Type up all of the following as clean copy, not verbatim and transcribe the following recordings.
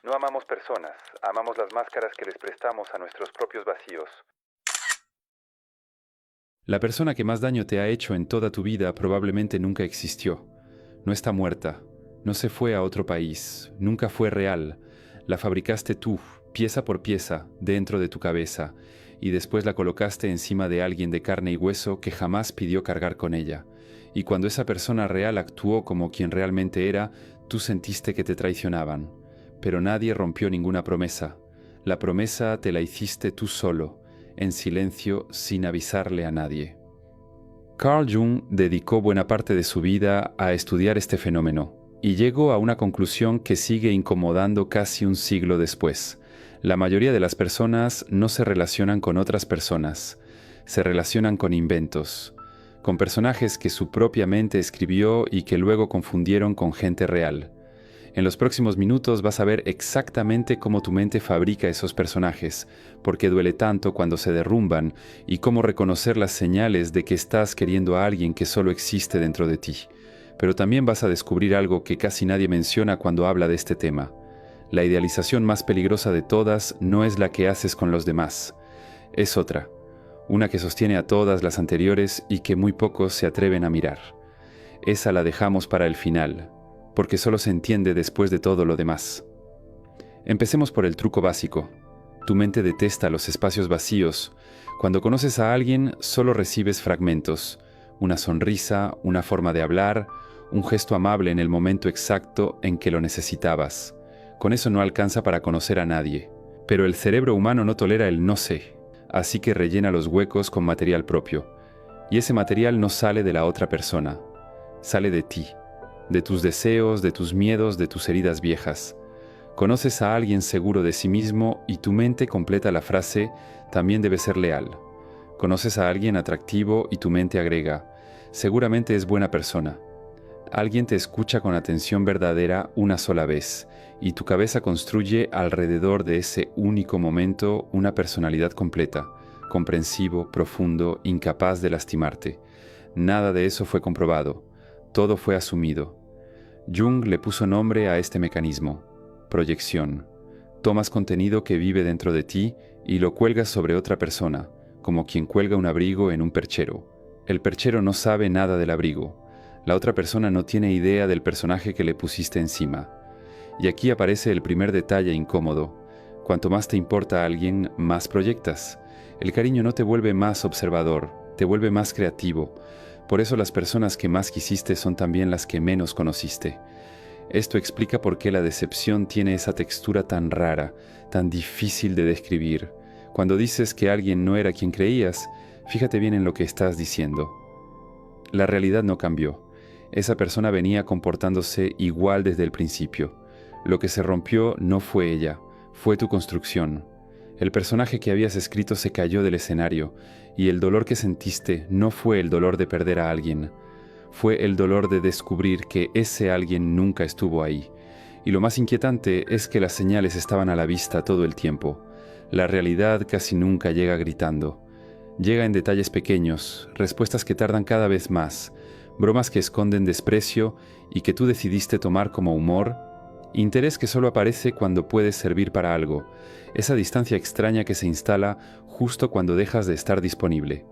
No amamos personas, amamos las máscaras que les prestamos a nuestros propios vacíos. La persona que más daño te ha hecho en toda tu vida probablemente nunca existió. No está muerta, no se fue a otro país, nunca fue real. La fabricaste tú, pieza por pieza, dentro de tu cabeza, y después la colocaste encima de alguien de carne y hueso que jamás pidió cargar con ella. Y cuando esa persona real actuó como quien realmente era, tú sentiste que te traicionaban. Pero nadie rompió ninguna promesa. La promesa te la hiciste tú solo, en silencio, sin avisarle a nadie. Carl Jung dedicó buena parte de su vida a estudiar este fenómeno y llegó a una conclusión que sigue incomodando casi un siglo después. La mayoría de las personas no se relacionan con otras personas, se relacionan con inventos, con personajes que su propia mente escribió y que luego confundieron con gente real. En los próximos minutos vas a ver exactamente cómo tu mente fabrica esos personajes, por qué duele tanto cuando se derrumban y cómo reconocer las señales de que estás queriendo a alguien que solo existe dentro de ti. Pero también vas a descubrir algo que casi nadie menciona cuando habla de este tema. La idealización más peligrosa de todas no es la que haces con los demás, es otra, una que sostiene a todas las anteriores y que muy pocos se atreven a mirar. Esa la dejamos para el final, porque solo se entiende después de todo lo demás. Empecemos por el truco básico. Tu mente detesta los espacios vacíos. Cuando conoces a alguien, solo recibes fragmentos. Una sonrisa, una forma de hablar, un gesto amable en el momento exacto en que lo necesitabas. Con eso no alcanza para conocer a nadie. Pero el cerebro humano no tolera el no sé, así que rellena los huecos con material propio. Y ese material no sale de la otra persona, sale de ti, de tus deseos, de tus miedos, de tus heridas viejas. Conoces a alguien seguro de sí mismo y tu mente completa la frase, también debe ser leal. Conoces a alguien atractivo y tu mente agrega, seguramente es buena persona. Alguien te escucha con atención verdadera una sola vez y tu cabeza construye alrededor de ese único momento una personalidad completa, comprensivo, profundo, incapaz de lastimarte. Nada de eso fue comprobado, todo fue asumido. Jung le puso nombre a este mecanismo, proyección. Tomas contenido que vive dentro de ti y lo cuelgas sobre otra persona, como quien cuelga un abrigo en un perchero. El perchero no sabe nada del abrigo. La otra persona no tiene idea del personaje que le pusiste encima. Y aquí aparece el primer detalle incómodo. Cuanto más te importa a alguien, más proyectas. El cariño no te vuelve más observador, te vuelve más creativo. Por eso las personas que más quisiste son también las que menos conociste. Esto explica por qué la decepción tiene esa textura tan rara, tan difícil de describir. Cuando dices que alguien no era quien creías, fíjate bien en lo que estás diciendo. La realidad no cambió. Esa persona venía comportándose igual desde el principio. Lo que se rompió no fue ella, fue tu construcción. El personaje que habías escrito se cayó del escenario, y el dolor que sentiste no fue el dolor de perder a alguien, fue el dolor de descubrir que ese alguien nunca estuvo ahí. Y lo más inquietante es que las señales estaban a la vista todo el tiempo. La realidad casi nunca llega gritando. Llega en detalles pequeños, respuestas que tardan cada vez más, bromas que esconden desprecio y que tú decidiste tomar como humor, interés que solo aparece cuando puedes servir para algo, esa distancia extraña que se instala justo cuando dejas de estar disponible.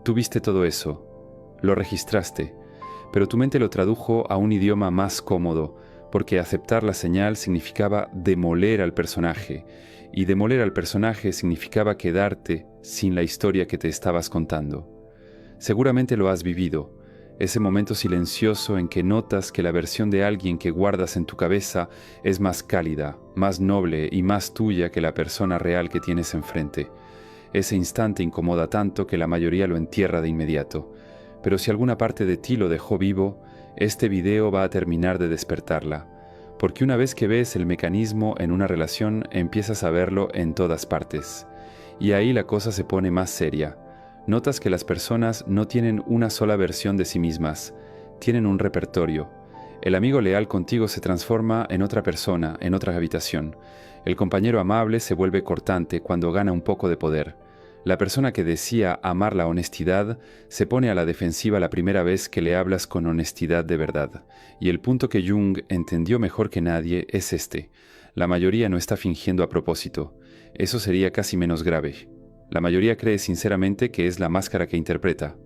Tú viste todo eso, lo registraste, pero tu mente lo tradujo a un idioma más cómodo, porque aceptar la señal significaba demoler al personaje, y demoler al personaje significaba quedarte sin la historia que te estabas contando. Seguramente lo has vivido, ese momento silencioso en que notas que la versión de alguien que guardas en tu cabeza es más cálida, más noble y más tuya que la persona real que tienes enfrente. Ese instante incomoda tanto que la mayoría lo entierra de inmediato. Pero si alguna parte de ti lo dejó vivo, este video va a terminar de despertarla. Porque una vez que ves el mecanismo en una relación, empiezas a verlo en todas partes. Y ahí la cosa se pone más seria. Notas que las personas no tienen una sola versión de sí mismas, tienen un repertorio. El amigo leal contigo se transforma en otra persona, en otra habitación. El compañero amable se vuelve cortante cuando gana un poco de poder. La persona que decía amar la honestidad se pone a la defensiva la primera vez que le hablas con honestidad de verdad. Y el punto que Jung entendió mejor que nadie es este. La mayoría no está fingiendo a propósito. Eso sería casi menos grave. La mayoría cree sinceramente que es la máscara que interpreta.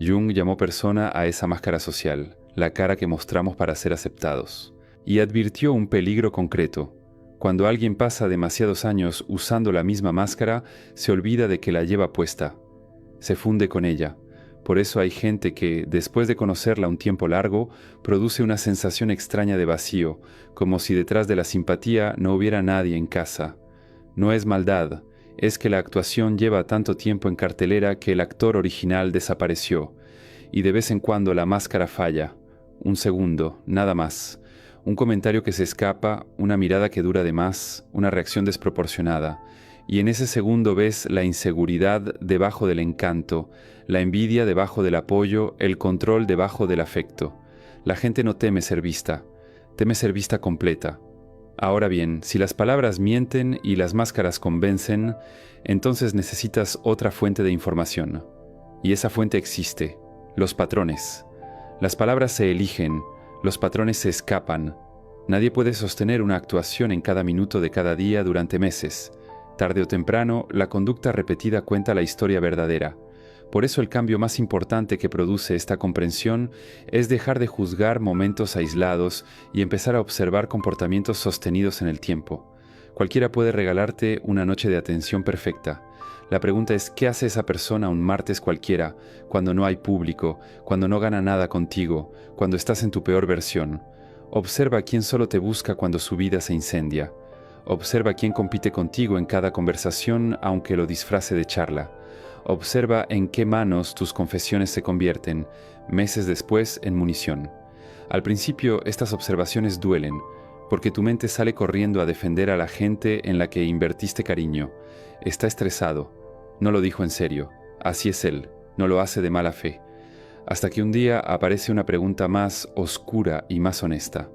Jung llamó persona a esa máscara social, la cara que mostramos para ser aceptados. Y advirtió un peligro concreto. Cuando alguien pasa demasiados años usando la misma máscara, se olvida de que la lleva puesta. Se funde con ella. Por eso hay gente que, después de conocerla un tiempo largo, produce una sensación extraña de vacío, como si detrás de la simpatía no hubiera nadie en casa. No es maldad, es que la actuación lleva tanto tiempo en cartelera que el actor original desapareció, y de vez en cuando la máscara falla. Un segundo, nada más. Un comentario que se escapa, una mirada que dura de más, una reacción desproporcionada. Y en ese segundo ves la inseguridad debajo del encanto, la envidia debajo del apoyo, el control debajo del afecto. La gente no teme ser vista, teme ser vista completa. Ahora bien, si las palabras mienten y las máscaras convencen, entonces necesitas otra fuente de información. Y esa fuente existe, los patrones. Las palabras se eligen, los patrones se escapan. Nadie puede sostener una actuación en cada minuto de cada día durante meses. Tarde o temprano, la conducta repetida cuenta la historia verdadera. Por eso el cambio más importante que produce esta comprensión es dejar de juzgar momentos aislados y empezar a observar comportamientos sostenidos en el tiempo. Cualquiera puede regalarte una noche de atención perfecta. La pregunta es, ¿qué hace esa persona un martes cualquiera, cuando no hay público, cuando no gana nada contigo, cuando estás en tu peor versión? Observa a quién solo te busca cuando su vida se incendia. Observa quién compite contigo en cada conversación, aunque lo disfrace de charla. Observa en qué manos tus confesiones se convierten, meses después, en munición. Al principio, estas observaciones duelen, porque tu mente sale corriendo a defender a la gente en la que invertiste cariño. Está estresado. No lo dijo en serio. Así es él. No lo hace de mala fe. Hasta que un día aparece una pregunta más oscura y más honesta.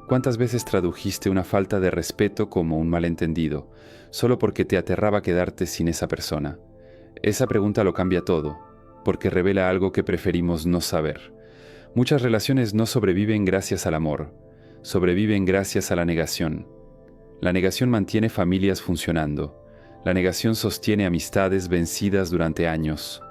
¿Cuántas veces tradujiste una falta de respeto como un malentendido, solo porque te aterraba quedarte sin esa persona? Esa pregunta lo cambia todo, porque revela algo que preferimos no saber. Muchas relaciones no sobreviven gracias al amor, sobreviven gracias a la negación. La negación mantiene familias funcionando. La negación sostiene amistades vencidas durante años.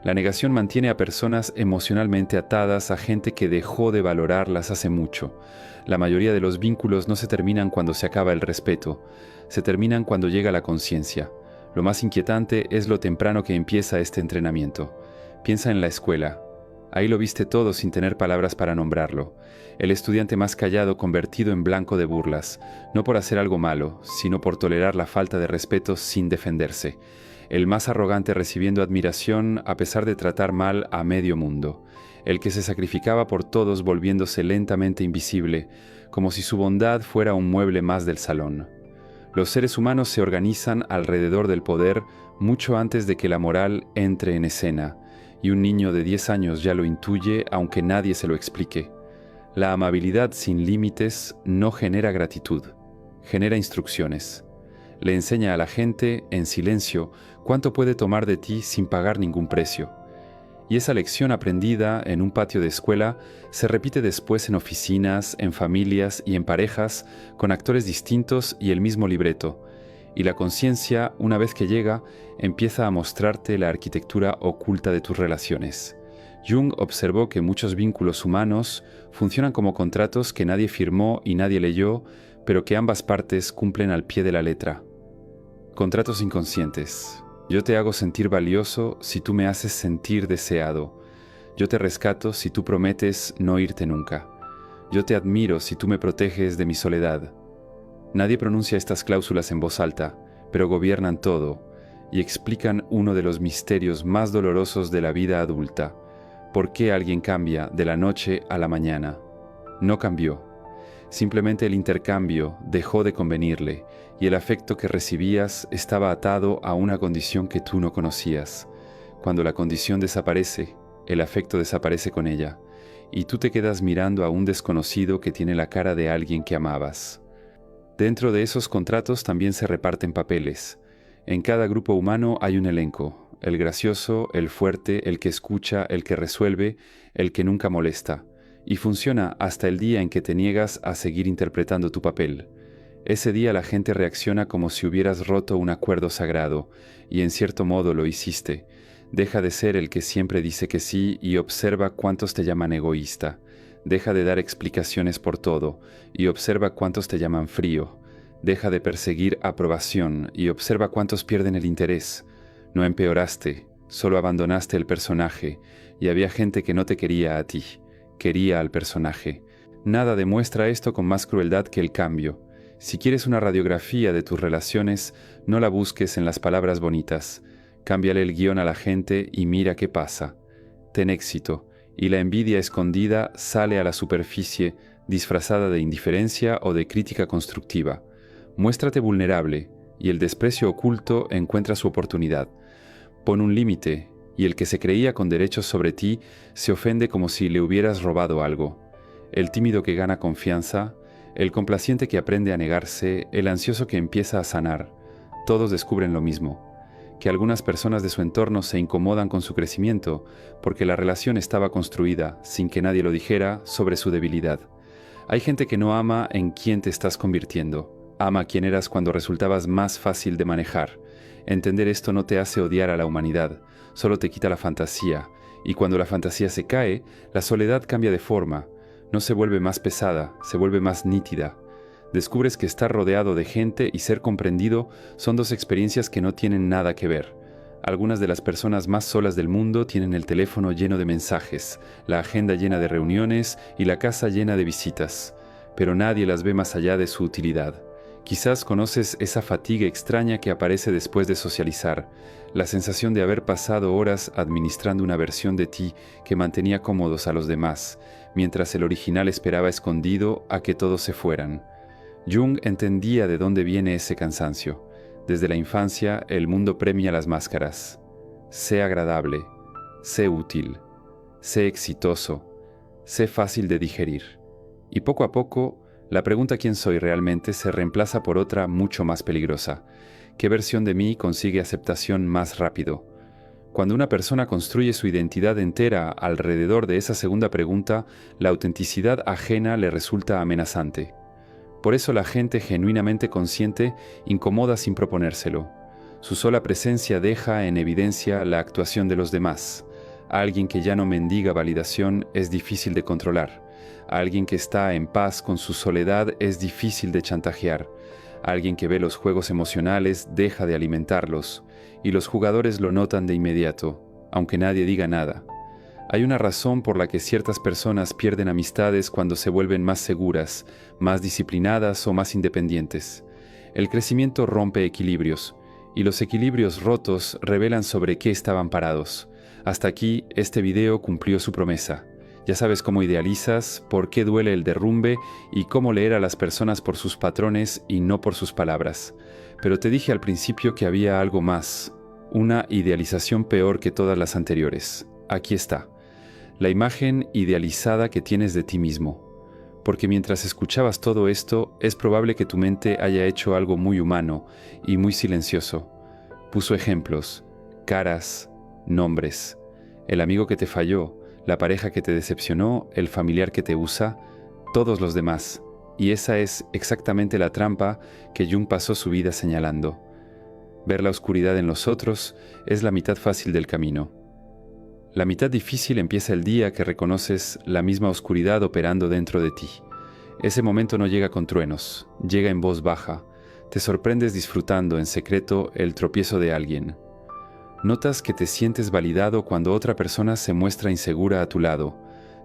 La negación mantiene a personas emocionalmente atadas a gente que dejó de valorarlas hace mucho. La mayoría de los vínculos no se terminan cuando se acaba el respeto, se terminan cuando llega la conciencia. Lo más inquietante es lo temprano que empieza este entrenamiento. Piensa en la escuela. Ahí lo viste todo sin tener palabras para nombrarlo. El estudiante más callado convertido en blanco de burlas, no por hacer algo malo, sino por tolerar la falta de respeto sin defenderse. El más arrogante recibiendo admiración a pesar de tratar mal a medio mundo. El que se sacrificaba por todos volviéndose lentamente invisible, como si su bondad fuera un mueble más del salón. Los seres humanos se organizan alrededor del poder mucho antes de que la moral entre en escena, y un niño de 10 años ya lo intuye aunque nadie se lo explique. La amabilidad sin límites no genera gratitud, genera instrucciones. Le enseña a la gente, en silencio, cuánto puede tomar de ti sin pagar ningún precio. Y esa lección aprendida en un patio de escuela se repite después en oficinas, en familias y en parejas, con actores distintos y el mismo libreto. Y la conciencia, una vez que llega, empieza a mostrarte la arquitectura oculta de tus relaciones. Jung observó que muchos vínculos humanos funcionan como contratos que nadie firmó y nadie leyó, pero que ambas partes cumplen al pie de la letra. Contratos inconscientes. Yo te hago sentir valioso si tú me haces sentir deseado. Yo te rescato si tú prometes no irte nunca. Yo te admiro si tú me proteges de mi soledad. Nadie pronuncia estas cláusulas en voz alta, pero gobiernan todo y explican uno de los misterios más dolorosos de la vida adulta. ¿Por qué alguien cambia de la noche a la mañana? No cambió. Simplemente el intercambio dejó de convenirle y el afecto que recibías estaba atado a una condición que tú no conocías. Cuando la condición desaparece, el afecto desaparece con ella y tú te quedas mirando a un desconocido que tiene la cara de alguien que amabas. Dentro de esos contratos también se reparten papeles. En cada grupo humano hay un elenco, el gracioso, el fuerte, el que escucha, el que resuelve, el que nunca molesta. Y funciona hasta el día en que te niegas a seguir interpretando tu papel. Ese día la gente reacciona como si hubieras roto un acuerdo sagrado, y en cierto modo lo hiciste. Deja de ser el que siempre dice que sí y observa cuántos te llaman egoísta. Deja de dar explicaciones por todo y observa cuántos te llaman frío. Deja de perseguir aprobación y observa cuántos pierden el interés. No empeoraste, solo abandonaste el personaje, y había gente que no te quería a ti, quería al personaje. Nada demuestra esto con más crueldad que el cambio. Si quieres una radiografía de tus relaciones, no la busques en las palabras bonitas. Cámbiale el guión a la gente y mira qué pasa. Ten éxito, y la envidia escondida sale a la superficie disfrazada de indiferencia o de crítica constructiva. Muéstrate vulnerable, y el desprecio oculto encuentra su oportunidad. Pon un límite, y el que se creía con derechos sobre ti se ofende como si le hubieras robado algo. El tímido que gana confianza, el complaciente que aprende a negarse, el ansioso que empieza a sanar, todos descubren lo mismo, que algunas personas de su entorno se incomodan con su crecimiento porque la relación estaba construida, sin que nadie lo dijera, sobre su debilidad. Hay gente que no ama en quién te estás convirtiendo, ama quién eras cuando resultabas más fácil de manejar. Entender esto no te hace odiar a la humanidad, solo te quita la fantasía, y cuando la fantasía se cae, la soledad cambia de forma. No se vuelve más pesada, se vuelve más nítida. Descubres que estar rodeado de gente y ser comprendido son dos experiencias que no tienen nada que ver. Algunas de las personas más solas del mundo tienen el teléfono lleno de mensajes, la agenda llena de reuniones y la casa llena de visitas, pero nadie las ve más allá de su utilidad. Quizás conoces esa fatiga extraña que aparece después de socializar, la sensación de haber pasado horas administrando una versión de ti que mantenía cómodos a los demás, mientras el original esperaba escondido a que todos se fueran. Jung entendía de dónde viene ese cansancio. Desde la infancia, el mundo premia las máscaras. Sé agradable, sé útil, sé exitoso, sé fácil de digerir. Y poco a poco, la pregunta ¿quién soy realmente? Se reemplaza por otra mucho más peligrosa. ¿Qué versión de mí consigue aceptación más rápido? Cuando una persona construye su identidad entera alrededor de esa segunda pregunta, la autenticidad ajena le resulta amenazante. Por eso la gente genuinamente consciente incomoda sin proponérselo. Su sola presencia deja en evidencia la actuación de los demás. A alguien que ya no mendiga validación es difícil de controlar. A alguien que está en paz con su soledad es difícil de chantajear. A alguien que ve los juegos emocionales deja de alimentarlos, y los jugadores lo notan de inmediato, aunque nadie diga nada. Hay una razón por la que ciertas personas pierden amistades cuando se vuelven más seguras, más disciplinadas o más independientes. El crecimiento rompe equilibrios, y los equilibrios rotos revelan sobre qué estaban parados. Hasta aquí, este video cumplió su promesa. Ya sabes cómo idealizas, por qué duele el derrumbe y cómo leer a las personas por sus patrones y no por sus palabras. Pero te dije al principio que había algo más, una idealización peor que todas las anteriores. Aquí está. La imagen idealizada que tienes de ti mismo. Porque mientras escuchabas todo esto, es probable que tu mente haya hecho algo muy humano y muy silencioso. Puso ejemplos, caras, nombres, el amigo que te falló, la pareja que te decepcionó, el familiar que te usa, todos los demás. Y esa es exactamente la trampa que Jung pasó su vida señalando. Ver la oscuridad en los otros es la mitad fácil del camino. La mitad difícil empieza el día que reconoces la misma oscuridad operando dentro de ti. Ese momento no llega con truenos, llega en voz baja. Te sorprendes disfrutando en secreto el tropiezo de alguien. Notas que te sientes validado cuando otra persona se muestra insegura a tu lado.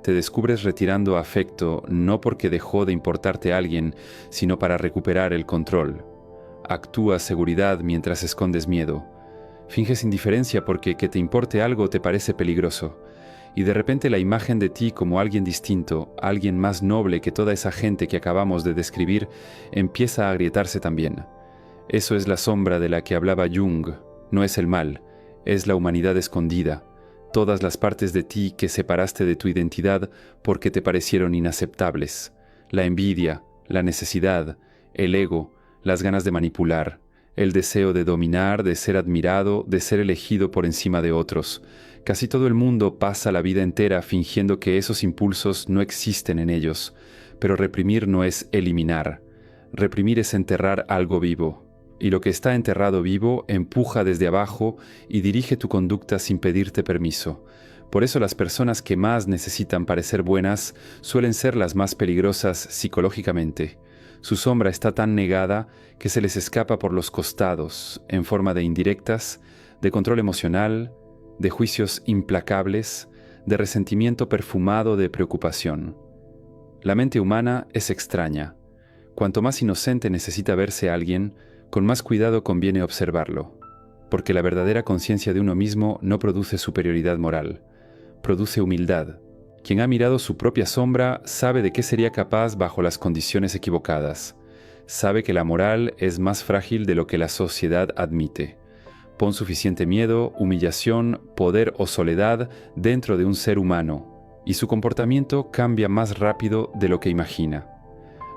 Te descubres retirando afecto no porque dejó de importarte alguien, sino para recuperar el control. Actúas seguridad mientras escondes miedo. Finges indiferencia porque que te importe algo te parece peligroso, y de repente la imagen de ti como alguien distinto, alguien más noble que toda esa gente que acabamos de describir, empieza a agrietarse también. Eso es la sombra de la que hablaba Jung, no es el mal, es la humanidad escondida, todas las partes de ti que separaste de tu identidad porque te parecieron inaceptables, la envidia, la necesidad, el ego, las ganas de manipular, el deseo de dominar, de ser admirado, de ser elegido por encima de otros. Casi todo el mundo pasa la vida entera fingiendo que esos impulsos no existen en ellos, pero reprimir no es eliminar. Reprimir es enterrar algo vivo, y lo que está enterrado vivo empuja desde abajo y dirige tu conducta sin pedirte permiso. Por eso las personas que más necesitan parecer buenas suelen ser las más peligrosas psicológicamente. Su sombra está tan negada que se les escapa por los costados, en forma de indirectas, de control emocional, de juicios implacables, de resentimiento perfumado de preocupación. La mente humana es extraña. Cuanto más inocente necesita verse alguien, con más cuidado conviene observarlo, porque la verdadera conciencia de uno mismo no produce superioridad moral, produce humildad. Quien ha mirado su propia sombra sabe de qué sería capaz bajo las condiciones equivocadas. Sabe que la moral es más frágil de lo que la sociedad admite. Pon suficiente miedo, humillación, poder o soledad dentro de un ser humano, y su comportamiento cambia más rápido de lo que imagina.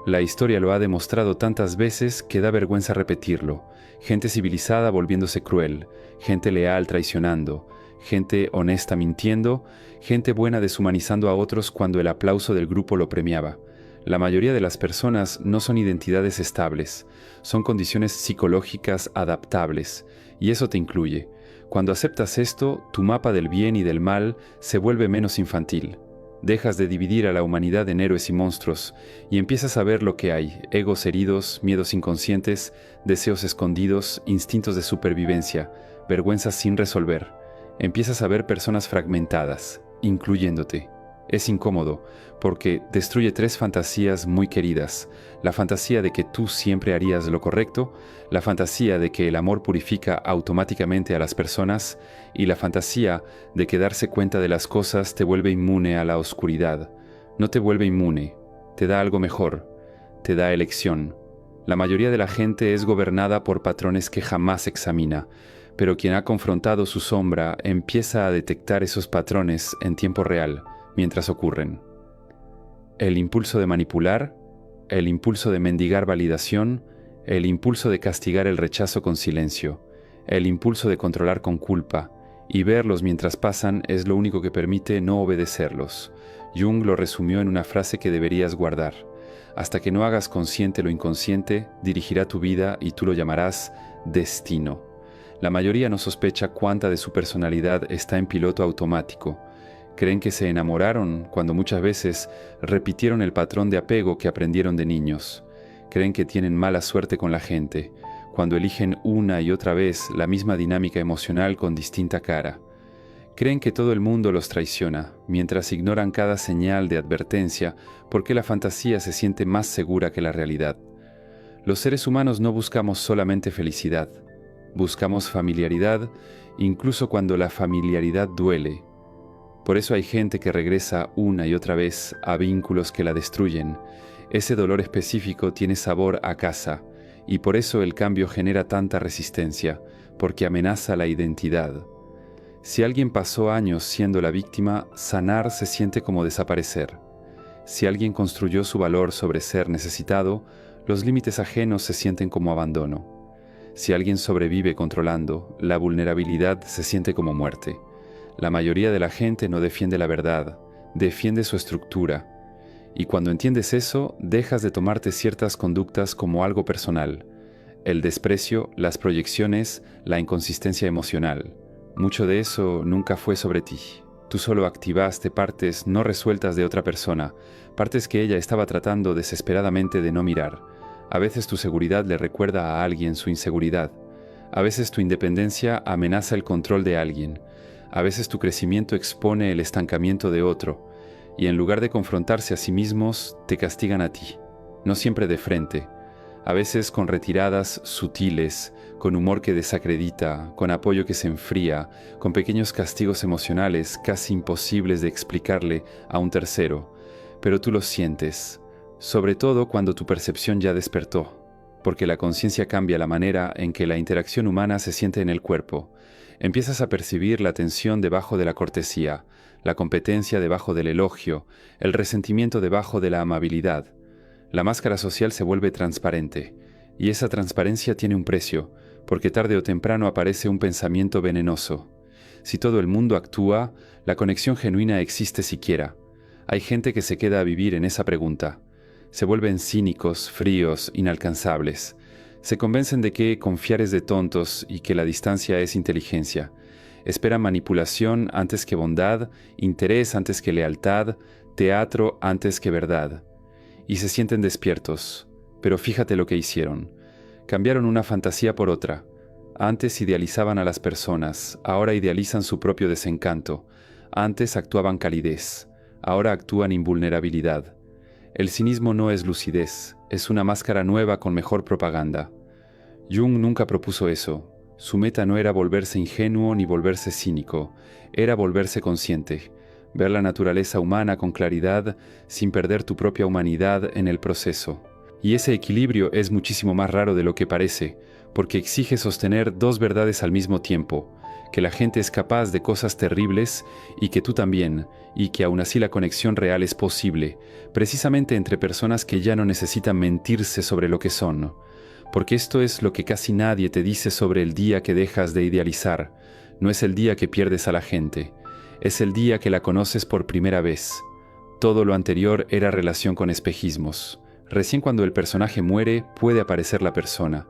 La historia lo ha demostrado tantas veces que da vergüenza repetirlo. Gente civilizada volviéndose cruel, gente leal traicionando, gente honesta mintiendo, gente buena deshumanizando a otros cuando el aplauso del grupo lo premiaba. La mayoría de las personas no son identidades estables, son condiciones psicológicas adaptables, y eso te incluye. Cuando aceptas esto, tu mapa del bien y del mal se vuelve menos infantil. Dejas de dividir a la humanidad en héroes y monstruos y empiezas a ver lo que hay: egos heridos, miedos inconscientes, deseos escondidos, instintos de supervivencia, vergüenzas sin resolver. Empiezas a ver personas fragmentadas, incluyéndote. Es incómodo porque destruye 3 fantasías muy queridas: la fantasía de que tú siempre harías lo correcto, la fantasía de que el amor purifica automáticamente a las personas y la fantasía de que darse cuenta de las cosas te vuelve inmune a la oscuridad. No te vuelve inmune, te da algo mejor, te da elección. La mayoría de la gente es gobernada por patrones que jamás examina, pero quien ha confrontado su sombra empieza a detectar esos patrones en tiempo real, mientras ocurren. El impulso de manipular, el impulso de mendigar validación, el impulso de castigar el rechazo con silencio, el impulso de controlar con culpa, y verlos mientras pasan es lo único que permite no obedecerlos. Jung lo resumió en una frase que deberías guardar: hasta que no hagas consciente lo inconsciente, dirigirá tu vida y tú lo llamarás destino. La mayoría no sospecha cuánta de su personalidad está en piloto automático. Creen que se enamoraron cuando muchas veces repitieron el patrón de apego que aprendieron de niños. Creen que tienen mala suerte con la gente, cuando eligen una y otra vez la misma dinámica emocional con distinta cara. Creen que todo el mundo los traiciona, mientras ignoran cada señal de advertencia porque la fantasía se siente más segura que la realidad. Los seres humanos no buscamos solamente felicidad, buscamos familiaridad, incluso cuando la familiaridad duele. Por eso hay gente que regresa una y otra vez a vínculos que la destruyen. Ese dolor específico tiene sabor a casa, y por eso el cambio genera tanta resistencia, porque amenaza la identidad. Si alguien pasó años siendo la víctima, sanar se siente como desaparecer. Si alguien construyó su valor sobre ser necesitado, los límites ajenos se sienten como abandono. Si alguien sobrevive controlando, la vulnerabilidad se siente como muerte. La mayoría de la gente no defiende la verdad, defiende su estructura. Y cuando entiendes eso, dejas de tomarte ciertas conductas como algo personal. El desprecio, las proyecciones, la inconsistencia emocional. Mucho de eso nunca fue sobre ti. Tú solo activaste partes no resueltas de otra persona, partes que ella estaba tratando desesperadamente de no mirar. A veces tu seguridad le recuerda a alguien su inseguridad. A veces tu independencia amenaza el control de alguien. A veces tu crecimiento expone el estancamiento de otro, y en lugar de confrontarse a sí mismos, te castigan a ti, no siempre de frente, a veces con retiradas sutiles, con humor que desacredita, con apoyo que se enfría, con pequeños castigos emocionales casi imposibles de explicarle a un tercero, pero tú los sientes, sobre todo cuando tu percepción ya despertó, porque la conciencia cambia la manera en que la interacción humana se siente en el cuerpo. Empiezas a percibir la tensión debajo de la cortesía, la competencia debajo del elogio, el resentimiento debajo de la amabilidad. La máscara social se vuelve transparente, y esa transparencia tiene un precio, porque tarde o temprano aparece un pensamiento venenoso. Si todo el mundo actúa, la conexión genuina existe siquiera. Hay gente que se queda a vivir en esa pregunta. Se vuelven cínicos, fríos, inalcanzables. Se convencen de que confiar es de tontos y que la distancia es inteligencia. Esperan manipulación antes que bondad, interés antes que lealtad, teatro antes que verdad. Y se sienten despiertos. Pero fíjate lo que hicieron. Cambiaron una fantasía por otra. Antes idealizaban a las personas, ahora idealizan su propio desencanto. Antes actuaban calidez, ahora actúan invulnerabilidad. El cinismo no es lucidez, es una máscara nueva con mejor propaganda. Jung nunca propuso eso. Su meta no era volverse ingenuo ni volverse cínico, era volverse consciente, ver la naturaleza humana con claridad sin perder tu propia humanidad en el proceso. Y ese equilibrio es muchísimo más raro de lo que parece, porque exige sostener dos verdades al mismo tiempo, que la gente es capaz de cosas terribles y que tú también, y que aún así la conexión real es posible, precisamente entre personas que ya no necesitan mentirse sobre lo que son. Porque esto es lo que casi nadie te dice sobre el día que dejas de idealizar. No es el día que pierdes a la gente, es el día que la conoces por primera vez. Todo lo anterior era relación con espejismos. Recién cuando el personaje muere puede aparecer la persona,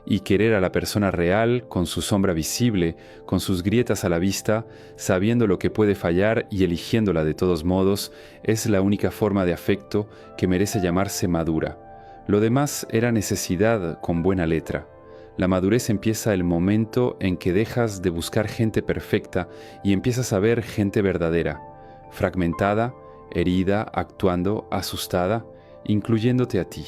y querer a la persona real, con su sombra visible, con sus grietas a la vista, sabiendo lo que puede fallar y eligiéndola de todos modos, es la única forma de afecto que merece llamarse madura. Lo demás era necesidad con buena letra. La madurez empieza el momento en que dejas de buscar gente perfecta y empiezas a ver gente verdadera, fragmentada, herida, actuando, asustada, incluyéndote a ti.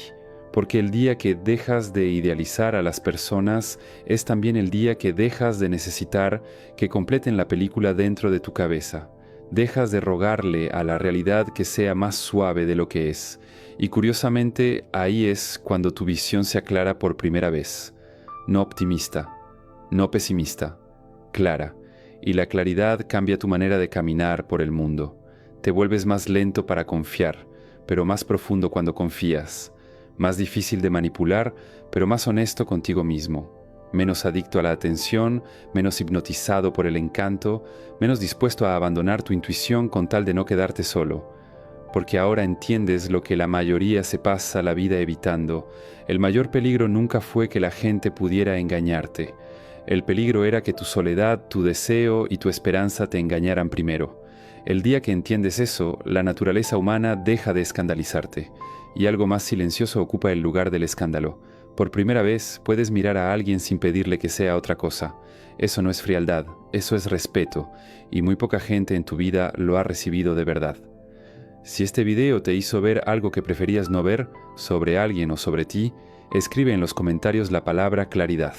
Porque el día que dejas de idealizar a las personas es también el día que dejas de necesitar que completen la película dentro de tu cabeza. Dejas de rogarle a la realidad que sea más suave de lo que es. Y curiosamente, ahí es cuando tu visión se aclara por primera vez. No optimista, no pesimista, clara. Y la claridad cambia tu manera de caminar por el mundo. Te vuelves más lento para confiar, pero más profundo cuando confías. Más difícil de manipular, pero más honesto contigo mismo. Menos adicto a la atención, menos hipnotizado por el encanto, menos dispuesto a abandonar tu intuición con tal de no quedarte solo. Porque ahora entiendes lo que la mayoría se pasa la vida evitando. El mayor peligro nunca fue que la gente pudiera engañarte. El peligro era que tu soledad, tu deseo y tu esperanza te engañaran primero. El día que entiendes eso, la naturaleza humana deja de escandalizarte. Y algo más silencioso ocupa el lugar del escándalo. Por primera vez puedes mirar a alguien sin pedirle que sea otra cosa. Eso no es frialdad, eso es respeto, y muy poca gente en tu vida lo ha recibido de verdad. Si este video te hizo ver algo que preferías no ver, sobre alguien o sobre ti, escribe en los comentarios la palabra claridad.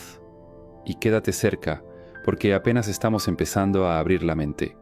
Y quédate cerca, porque apenas estamos empezando a abrir la mente.